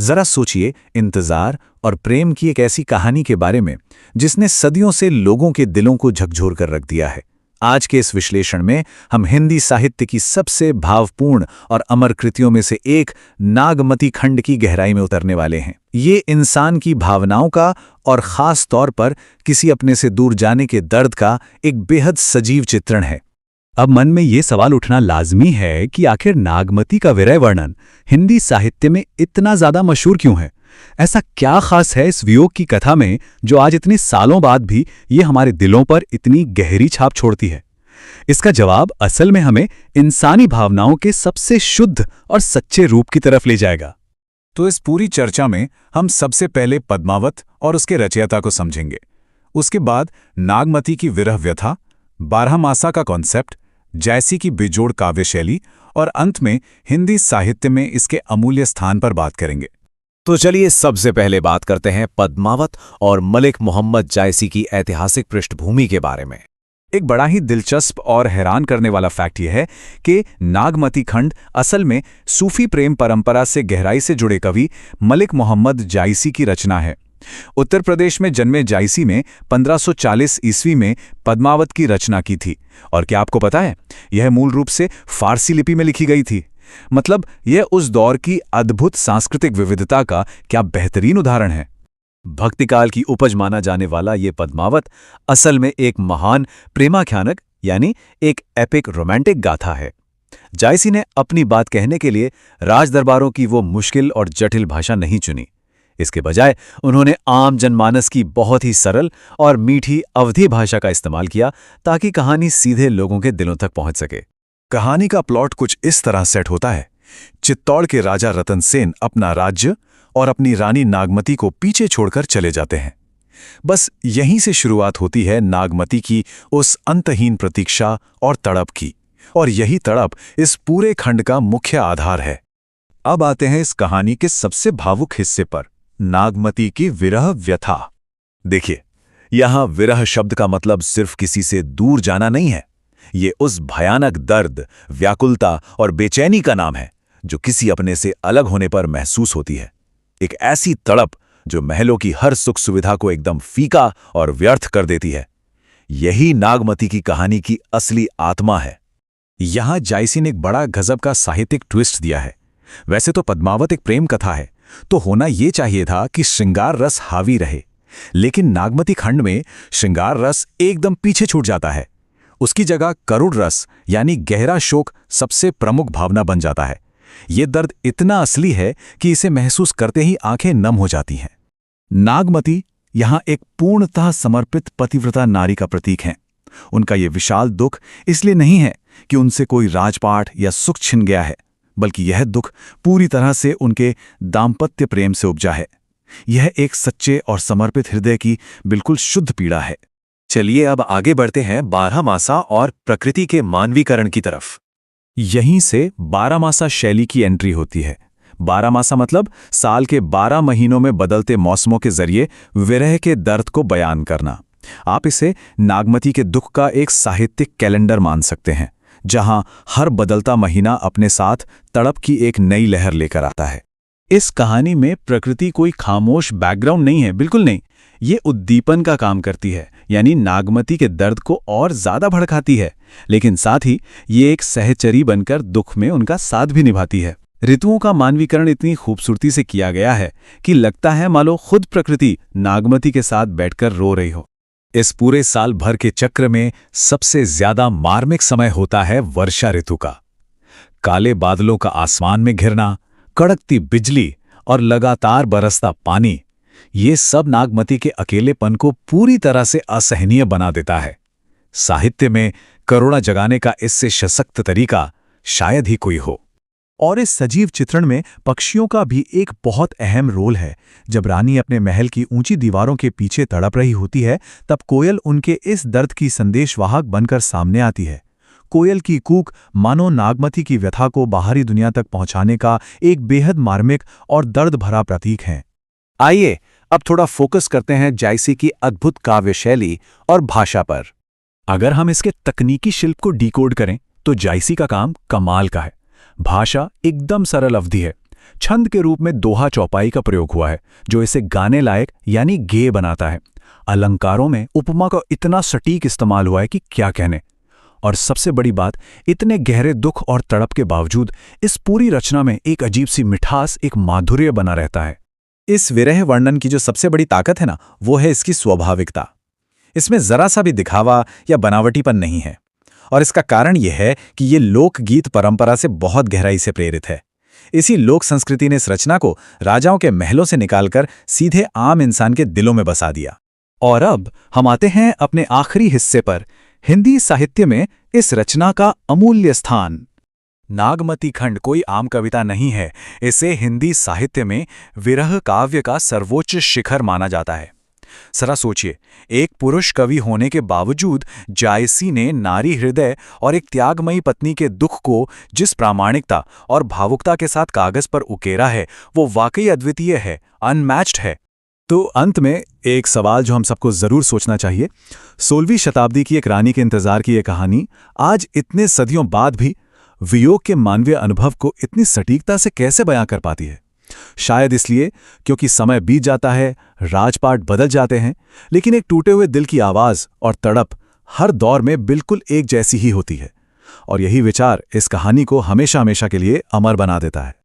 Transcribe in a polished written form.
जरा सोचिए इंतजार और प्रेम की एक ऐसी कहानी के बारे में जिसने सदियों से लोगों के दिलों को झकझोर कर रख दिया है। आज के इस विश्लेषण में हम हिंदी साहित्य की सबसे भावपूर्ण और अमर कृतियों में से एक नागमती खंड की गहराई में उतरने वाले हैं। ये इंसान की भावनाओं का और खास तौर पर किसी अपने से दूर जाने के दर्द का एक बेहद सजीव चित्रण है। अब मन में ये सवाल उठना लाजमी है कि आखिर नागमती का विरह वर्णन हिंदी साहित्य में इतना ज्यादा मशहूर क्यों है? ऐसा क्या खास है इस वियोग की कथा में जो आज इतने सालों बाद भी ये हमारे दिलों पर इतनी गहरी छाप छोड़ती है? इसका जवाब असल में हमें इंसानी भावनाओं के सबसे शुद्ध और सच्चे रूप की तरफ ले जाएगा। तो इस पूरी चर्चा में हम सबसे पहले पद्मावत और उसके रचयिता को समझेंगे, उसके बाद नागमती की विरह व्यथा, बारहमासा का कॉन्सेप्ट, जायसी की बेजोड़ काव्य शैली और अंत में हिंदी साहित्य में इसके अमूल्य स्थान पर बात करेंगे। तो चलिए सबसे पहले बात करते हैं पद्मावत और मलिक मोहम्मद जायसी की ऐतिहासिक पृष्ठभूमि के बारे में। एक बड़ा ही दिलचस्प और हैरान करने वाला फैक्ट यह है कि नागमती खंड असल में सूफी प्रेम परंपरा से गहराई से जुड़े कवि मलिक मोहम्मद जायसी की रचना है। उत्तर प्रदेश में जन्मे जायसी ने 1540 ईस्वी में पद्मावत की रचना की थी। और क्या आपको पता है, यह मूल रूप से फारसी लिपि में लिखी गई थी। मतलब यह उस दौर की अद्भुत सांस्कृतिक विविधता का क्या बेहतरीन उदाहरण है। भक्तिकाल की उपज माना जाने वाला ये पद्मावत असल में एक महान प्रेमाख्यानक यानी एक एपिक रोमांटिक गाथा है। जायसी ने अपनी बात कहने के लिए राजदरबारों की वो मुश्किल और जटिल भाषा नहीं चुनी। इसके बजाय उन्होंने आम जनमानस की बहुत ही सरल और मीठी अवधी भाषा का इस्तेमाल किया ताकि कहानी सीधे लोगों के दिलों तक पहुंच सके। कहानी का प्लॉट कुछ इस तरह सेट होता है। चित्तौड़ के राजा रतन सेन अपना राज्य और अपनी रानी नागमती को पीछे छोड़कर चले जाते हैं। बस यहीं से शुरुआत होती है नागमती की उस अंतहीन प्रतीक्षा और तड़प की, और यही तड़प इस पूरे खंड का मुख्य आधार है। अब आते हैं इस कहानी के सबसे भावुक हिस्से पर, नागमती की विरह व्यथा। देखिए, यहां विरह शब्द का मतलब सिर्फ किसी से दूर जाना नहीं है। ये उस भयानक दर्द, व्याकुलता और बेचैनी का नाम है जो किसी अपने से अलग होने पर महसूस होती है। एक ऐसी तड़प जो महलों की हर सुख सुविधा को एकदम फीका और व्यर्थ कर देती है। यही नागमती की कहानी की असली आत्मा है। यहां जायसी ने एक बड़ा गजब का साहित्यिक ट्विस्ट दिया है। वैसे तो पद्मावत एक प्रेम कथा है, तो होना यह चाहिए था कि श्रृंगार रस हावी रहे, लेकिन नागमती खंड में श्रृंगार रस एकदम पीछे छूट जाता है। उसकी जगह करुण रस यानी गहरा शोक सबसे प्रमुख भावना बन जाता है। यह दर्द इतना असली है कि इसे महसूस करते ही आंखें नम हो जाती हैं। नागमती यहां एक पूर्णतः समर्पित पतिव्रता नारी का प्रतीक है। उनका यह विशाल दुख इसलिए नहीं है कि उनसे कोई राजपाट या सुख छिन गया है, बल्कि यह दुख पूरी तरह से उनके दाम्पत्य प्रेम से उपजा है। यह एक सच्चे और समर्पित हृदय की बिल्कुल शुद्ध पीड़ा है। चलिए अब आगे बढ़ते हैं बारहमासा और प्रकृति के मानवीकरण की तरफ। यहीं से बारहमासा शैली की एंट्री होती है। बारहमासा मतलब साल के 12 महीनों में बदलते मौसमों के जरिए विरह के दर्द को बयान करना। आप इसे नागमती के दुख का एक साहित्यिक कैलेंडर मान सकते हैं, जहां हर बदलता महीना अपने साथ तड़प की एक नई लहर लेकर आता है। इस कहानी में प्रकृति कोई खामोश बैकग्राउंड नहीं है, बिल्कुल नहीं। ये उद्दीपन का काम करती है, यानी नागमती के दर्द को और ज्यादा भड़काती है, लेकिन साथ ही ये एक सहचरी बनकर दुख में उनका साथ भी निभाती है। ऋतुओं का मानवीकरण इतनी खूबसूरती से किया गया है कि लगता है मानो खुद प्रकृति नागमती के साथ बैठकर रो रही हो। इस पूरे साल भर के चक्र में सबसे ज्यादा मार्मिक समय होता है वर्षा ऋतु का। काले बादलों का आसमान में घिरना, कड़कती बिजली और लगातार बरसता पानी, ये सब नागमती के अकेलेपन को पूरी तरह से असहनीय बना देता है। साहित्य में करुणा जगाने का इससे सशक्त तरीका शायद ही कोई हो। और इस सजीव चित्रण में पक्षियों का भी एक बहुत अहम रोल है। जब रानी अपने महल की ऊंची दीवारों के पीछे तड़प रही होती है, तब कोयल उनके इस दर्द की संदेशवाहक बनकर सामने आती है। कोयल की कूक मानो नागमती की व्यथा को बाहरी दुनिया तक पहुंचाने का एक बेहद मार्मिक और दर्द भरा प्रतीक है। आइए अब थोड़ा फोकस करते हैं जायसी की अद्भुत काव्य शैली और भाषा पर। अगर हम इसके तकनीकी शिल्प को डिकोड करें तो जायसी का काम कमाल का है। भाषा एकदम सरल अवधि है, छंद के रूप में दोहा चौपाई का प्रयोग हुआ है, जो इसे गाने लायक यानी गेय बनाता है। अलंकारों में उपमा का इतना सटीक इस्तेमाल हुआ है कि क्या कहने। और सबसे बड़ी बात, इतने गहरे दुख और तड़प के बावजूद इस पूरी रचना में एक अजीब सी मिठास, एक माधुर्य बना रहता है। इस विरह वर्णन की जो सबसे बड़ी ताकत है ना, वो है इसकी स्वाभाविकता। इसमें जरा सा भी दिखावा या बनावटीपन नहीं है। और इसका कारण यह है कि ये लोकगीत परंपरा से बहुत गहराई से प्रेरित है। इसी लोक संस्कृति ने इस रचना को राजाओं के महलों से निकालकर सीधे आम इंसान के दिलों में बसा दिया। और अब हम आते हैं अपने आखिरी हिस्से पर, हिंदी साहित्य में इस रचना का अमूल्य स्थान। नागमती खंड कोई आम कविता नहीं है, इसे हिंदी साहित्य में विरह काव्य का सर्वोच्च शिखर माना जाता है। जरा सोचिए, एक पुरुष कवि होने के बावजूद जायसी ने नारी हृदय और एक त्यागमयी पत्नी के दुख को जिस प्रामाणिकता और भावुकता के साथ कागज पर उकेरा है, वो वाकई अद्वितीय है, अनमैच्ड है। तो अंत में एक सवाल जो हम सबको जरूर सोचना चाहिए, 16वीं शताब्दी की एक रानी के इंतजार की यह कहानी आज इतने सदियों बाद भी वियोग के मानवीय अनुभव को इतनी सटीकता से कैसे बयां कर पाती है? शायद इसलिए क्योंकि समय बीत जाता है, राजपाट बदल जाते हैं, लेकिन एक टूटे हुए दिल की आवाज और तड़प हर दौर में बिल्कुल एक जैसी ही होती है। और यही विचार इस कहानी को हमेशा हमेशा के लिए अमर बना देता है।